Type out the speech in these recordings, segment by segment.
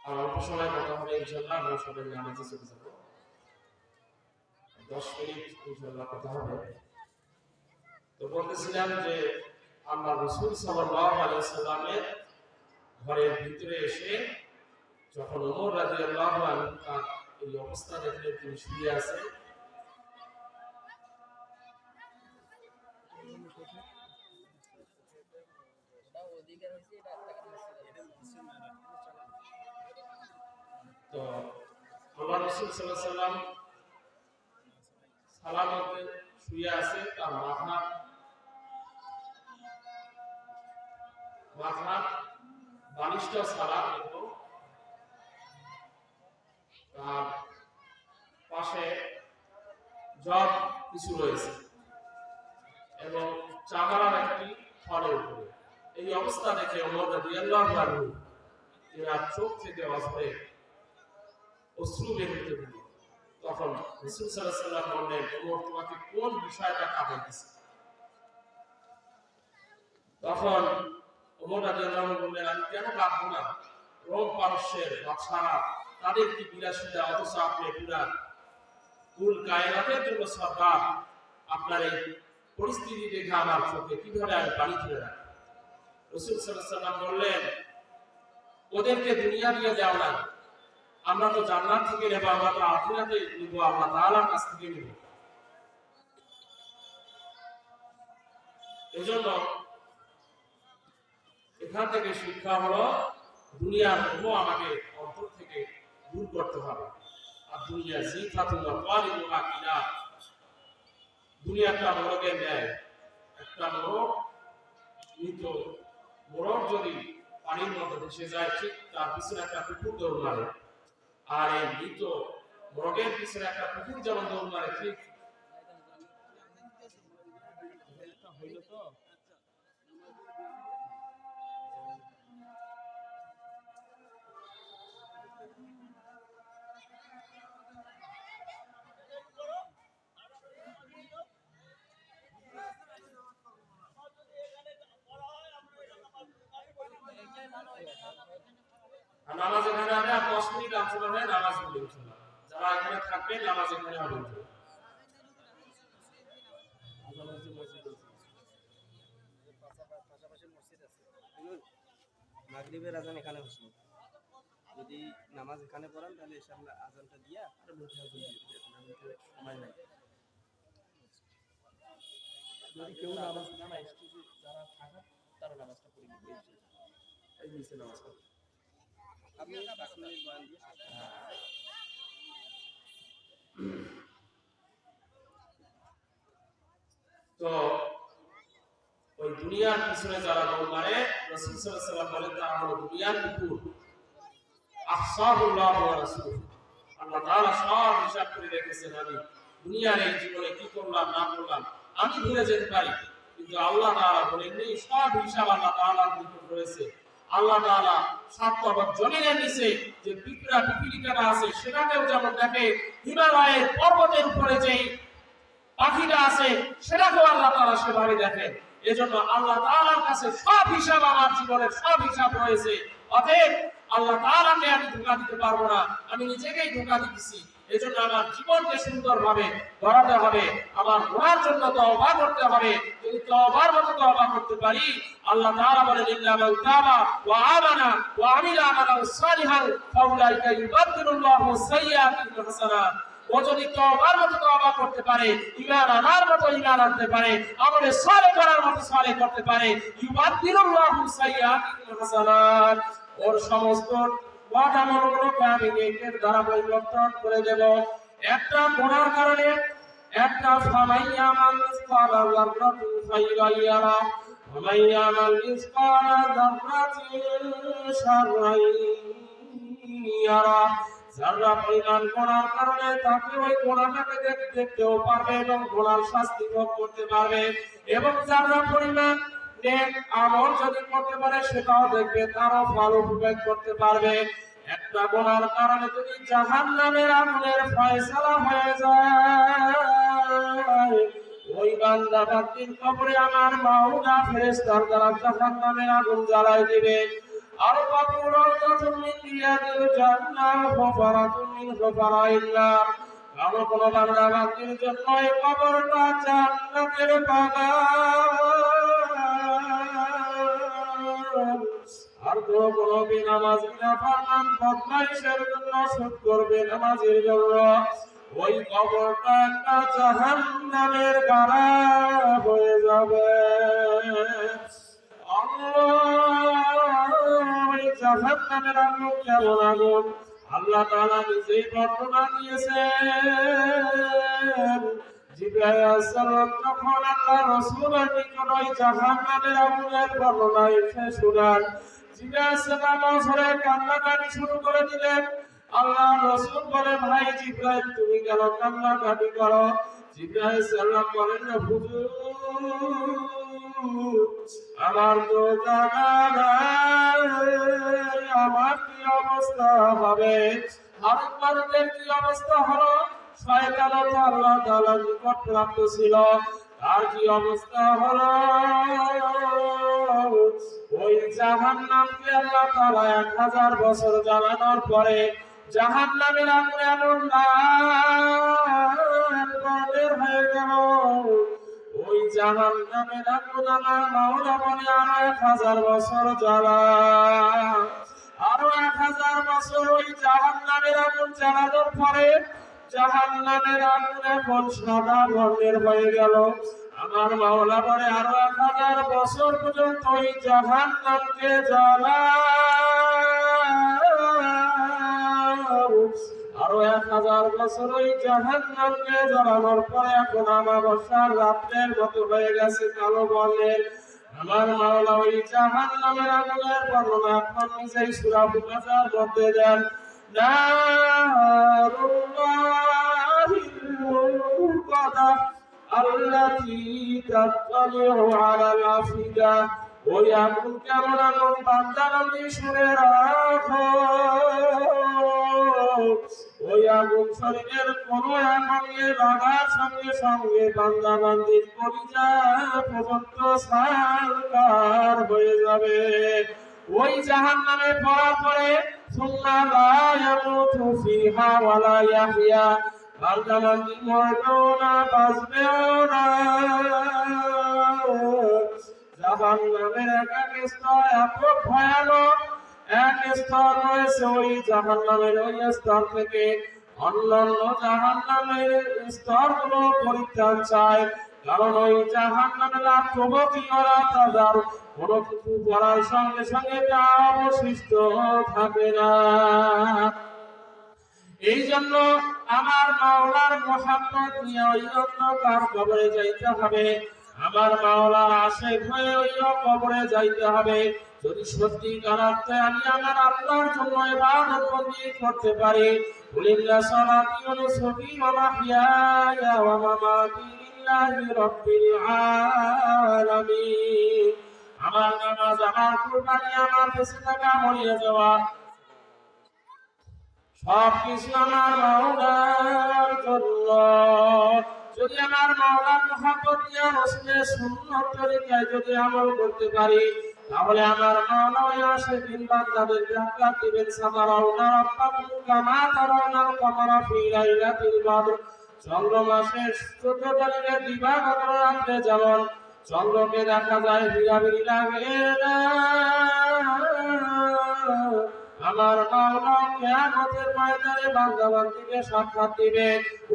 আর অল্প সময় কথা হবে ইনশাআল্লাহ, আমরা সবাই নামাজে চলে যাব। 10 মিনিট ইনশাআল্লাহ কথা হবে। তো বলতেছিলাম যে আল্লাহ রাসূল সাল্লাল্লাহু আলাইহি ওয়াসাল্লামের ঘরের ভিতরে এসে যখন ওমর রাদিয়াল্লাহু আনহু তার এই অবস্থা দেখে তিনি শুয়ে আছে, তো আল্লাহ রাসূল সাল্লাল্লাহু আলাইহি ওয়াসাল্লাম সালামতে শুয়ে আছে, তার মাথা বালিশটা সালাম, এবং তার পাশে জব কিছু রয়েছে এবং চামড়ার একটি ফলের উপরে। এই অবস্থা দেখে ওমর রাদিয়াল্লাহু আনহু তার চোখ থেকে অঝরে অশ্রু বের হতে দিল। তখন রাসূল সাল্লাল্লাহু আলাইহি ওয়াসাল্লাম বললেন, ওমর, তোমাকে কোন বিষয়টা কাঁদাইতেছে? তখন ওমর রাদিয়াল্লাহু আনহু বললেন, আমি কেন কাঁদবো না? রোম পারস্যের বাদশারা তাদের কি বিলাসিতা, অথচ আপনি পুরা কুল কায়নাতের জন্য সরকার। আপনার এই পরিস্থিতি দেখে আমার চোখে কিভাবে আমি পানি তুলে রাখি? রাসূল সাল্লাল্লাহু আলাইহি ওয়াসাল্লাম বললেন, ওদেরকে দুনিয়া দিয়ে দাও না, আমরা তো জান্নাত থেকে নেব, আমরা তো আখিরাতে নিব, আল্লাহ তাআলার কাছ থেকে নিব। এজন্য এখান থেকে শিক্ষা হলো, দুনিয়ার মোহ আমাকে অন্তর থেকে দূর করতে হবে। আর দুনিয়া জিফাতুন ওয়া তালিবুহা কিনা, দুনিয়া একটা মোরগের ন্যায়। একটা মোরগ, মৃত মোরগ যদি পানির মধ্যে ভেসে যায়, ঠিক তার পিছনে একটা কুকুর দৌড় মারে। আর এই মৃত মোরগের পিছনে একটা কুকুর যেমন দৌড় মারে, ঠিক হইল তো। নামাজ এখানে হবে, আর 10 মিনিট আলোচনা হয়, নামাজ হবে ইনশাআল্লাহ। যারা এখানে থাকবে নামাজ এখানে হবে। মাগরিবের আজান এখানে হচ্ছে, যদি নামাজ এখানে পড়ান তাহলে ইনশাআল্লাহ আজানটা দিয়া আর মুখে আজান দিয়ে দিবেন, সময় নাই। যদি কেউ নামাজ না স্টেজে যারা থাকা তারা নামাজটা পড়ে নেবে, এই নিচে নামাজ পড়ে আপনি 5 মিনিট বয়ান দিয়ে। তো ওই দুনিয়ার পিছনে যারা দৌড় মারে, রাসূল সাল্লাল্লাহু আলাইহি ওয়াসাল্লাম বলেন, তারা হলো দুনিয়ার কুকুর। আহসাবুল্লাহ ওয়া রাসূলুহু, আল্লাহ তাআলা সব হিসাব করে রেখেছেন। আমি দুনিয়ার এই জীবনে কি করলাম না করলাম আমি ভুলে যেতে পারি, কিন্তু আল্লাহ তাআলা বলেননি, সব হিসাব আল্লাহ তাআলার নিকট রয়েছে। আল্লাহ তাআলা সাতপর্বত জমিনের নিচে যে পিপিলিকাটা আছে সেটাকেও যেমন দেখে, হিমালয়ের পর্বতের উপরে যে পাখিটা আছে সেটাকেও আল্লাহ তাআলা সেভাবে দেখেন। এজন্য আল্লাহ তাআলার কাছে সব হিসাব, আমার জীবনের সব হিসাব রয়েছে। অতএব আল্লাহ তাআলাকে আমি ধোঁকা দিতে পারবো না, আমি নিজেকেই ধোঁকা দিতেছি। এজন্য আমার জীবনকে সুন্দরভাবে গড়াতে হবে, আমার গুনার জন্য তওবা করতে হবে। যদি তওবার মতো তওবা করতে পারি, আল্লাহ তাআলা বলেন, ইল্লা মান তাবা ওয়া আমানা ওয়া আমিলা আমালান সালিহান ফাউলাইকা ইউবাদদিলুল্লাহু সাইয়্যাতিহিম হাসানাত। ও যদি তওবার মতো তওবা করতে পারে, ঈমান আনার মতো ঈমান আনতে পারে, আমলে সালেহ করার মতো সালেহ করতে পারে, ইউবাদদিলুল্লাহু সাইয়্যাতিহিম হাসানাত, ওর সমস্ত ওয়াদামগুলোকে আমি নেকের দ্বারা পরিবর্তন করে দেব। একটা গুনার কারণে, একটা ফামাইয়া মান মিসকালা যাররাতিন খায়রান ইয়ারা ওয়া মান ইয়ামাল মিসকালা যাররাতিন শাররান ইয়ারা, যারা পরিমাণ গুনার কারণে তাকে ওই গুনাহটাকে দেখতেও পারবে এবং গুনার শাস্তি ভোগ করতে পারবে, এবং যারা পরিমাণ নেক আমল যদি করতে পারে সেটাও দেখবে, তারও ফল উপভোগ করতে পারবে। একটা গুনার কারণে যদি জাহান্নামের আগুনের ফয়সালা হয়ে যায়, ওই বান্দা বান্দির কবরে আমার মাওলা ফেরেশতার দ্বারা জাহান্নামের আগুন জ্বালাই দিবে। আর রাউদাতুম মিন রিয়াদিল জান্নাহ ওয়া ফারাতুম মিন ফারাইল নার। কোন বান্দা বান্দির জন্য এই কবরটা জান্নাতের বাগান। আর কোন বেনামাজি নাফরমান বদমাইশের জন্য, শুকর বেনামাজির জন্য ওই কবরটা একটা জাহান্নামের গাড়া হয়ে যাবে। ওই জাহান্নামের আগুন কেমন আগুন আল্লাহ তাআলা নিজেই বর্ণনা দিয়েছেন। জিবরাইল আলাইহিস সালাম যখন আল্লাহ রাসূলের নিকট ওই জাহান্নামের আগুনের বর্ণনা এসে শোনান, জিবরাইল আলাইহিস সালাম অঝরে কান্নাকাটি শুরু করে দিলেন। আল্লাহ রাসূল বলেন, ভাই জিবরাইল তুমি কেন কান্নাকাটি করো? জিবরাইল আলাইহিস সালাম বলেন, হুজুর আমার তো জানা নাই আমার কি অবস্থা হবে। আরেক মানুষের কি অবস্থা হলো? শয়তান তো আল্লাহ তাআলার নিকট প্রাপ্ত ছিল, তার কি অবস্থা হলো? ওই জাহান্নামকে আল্লাহ তাআলা 1000 বছর জ্বালানোর পরে জাহান্নামের আগুনে এমন বের হয়ে গেল। ওই জাহান্নামের আগুন আমার মাওলা বলে আরো 1000 বছর জ্বালা, আরো 1000 বছর ওই জাহান্নামের আগুন জ্বালানোর পরে জাহান্নামের আগুন এখন সাদা বর্ণের হয়ে গেল। আমার মাওলা বলে আরো 1000 বছর পর্যন্ত ওই জাহান্নামকে জ্বালাও, আরো 1000 বছর ওই জাহান্নামকে জ্বালানোর পরে এখন অমাবস্যার রাত্রের মতো হয়ে গেছে কালো বর্ণের। আমার মাওলা ওই জাহান্নামের আগুনের বর্ণনা এখন নিজেই সূরা ফুরকানের মধ্যে দেন। নারুল্লাহিল মুকাদ্দা আল্লাতী তাত্তালিউ আলাল আফিদা। ওই আগুন কেমন আগুন বান্দা বান্দি শুনে রাখো। ওই আগুন শরীরের কোন অঙ্গে লাগার সঙ্গে সঙ্গে বান্দা বান্দির কলিজা পর্যন্ত সালকার হয়ে যাবে। ওই জাহান্নামে পড়ার পরে সুম্মা লা ইয়ামুতু ফিহা ওয়া লা ইয়াহইয়া। বান্দা বান্দি মরবেও না, বাঁচবেও না। জাহান্নামের এক স্তর এত ভয়ানক, এক স্তর রয়েছে ওই জাহান্নামের ওই স্তর থেকে অন্যান্য জাহান্নামের স্তরগুলো পরিত্রাণ চায়। কারণ ওই জাহান্নামের প্রগতি করা তাদের কোনো কিছু করার সঙ্গে সঙ্গে তা অবশিষ্ট থাকে না। এই জন্য আমার মাওলার মহাব্বত নিয়ে ওই অন্ধকার কবরে যাইতে হবে, আমার মাওলার আশিক হয়ে ওই কবরে যাইতে হবে। যদি সত্যিকার অর্থে আমি আমার আল্লাহর জন্য ইবাদত বন্দেগি করতে পারি, কুলিল্লা সালাতি ওয়া নুসুকি ওয়া মাহইয়ায়া ওয়া মামাতি লিল্লাহি রাব্বিল আলামিন। আমার নামাজ, আমার কুরবানি, আমার বেঁচে থাকা, মরিয়া যাওয়া সবকিছু আমার মাওলার জন্য। যদি আমার মাওলার মহব্বত নিয়ে রাসূলের সুন্নাত তরিকায় যদি আমল করতে পারি, তাহলে আমার মাওলা ওই আশিকিন বান্দাদের জান্নাত দিবেন। সামারাউনা রাব্বাকুম কামা তারাউনাল কামারা ফি লাইলাতিল বদর। চন্দ্র মাসের 14 তারিখে দিবাগত রাতে যেমন চন্দ্রকে দেখা যায়, বিরাবিরি লাগে না, আমার মাওলা কিয়ামতের ময়দানে বান্দা বান্দীকে সাক্ষাৎ দিবে।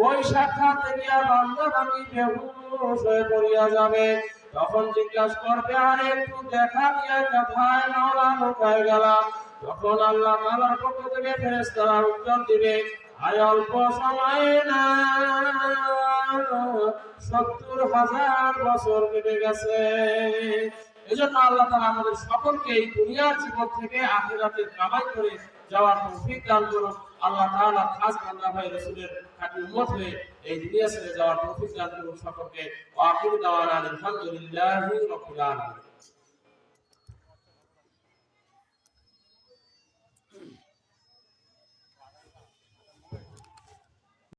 ওই সাক্ষাৎ থেকে বান্দা বান্দী বেহুশ হয়ে পড়িয়া যাবে। তখন জিজ্ঞাসা করবে, আরে একটু দেখা দিয়ে কোথায় মাওলা লুকায় গেলা? তখন আল্লাহ তাআলার পক্ষ থেকে ফেরেশতারা উত্তর দিবে, আয় অল্প সময়ে না ৭০,০০০ বছর কেটে গেছে। এজন্য আল্লাহ তাআলা আমাদের সকলকে এই দুনিয়ার জীবন থেকে আখিরাতের কামাই করে যাওয়ার তৌফিক দান করুন। আল্লাহ তাআলা খাস বান্দা ভাই রাসূলের খাঁটি উম্মত হয়ে এই দুনিয়া ছেড়ে যাওয়ার তৌফিক দান করুন সকলকে। ওয়া আখিরু দাওয়ানা আলহামদুলিল্লাহি রাব্বিল আলামিন।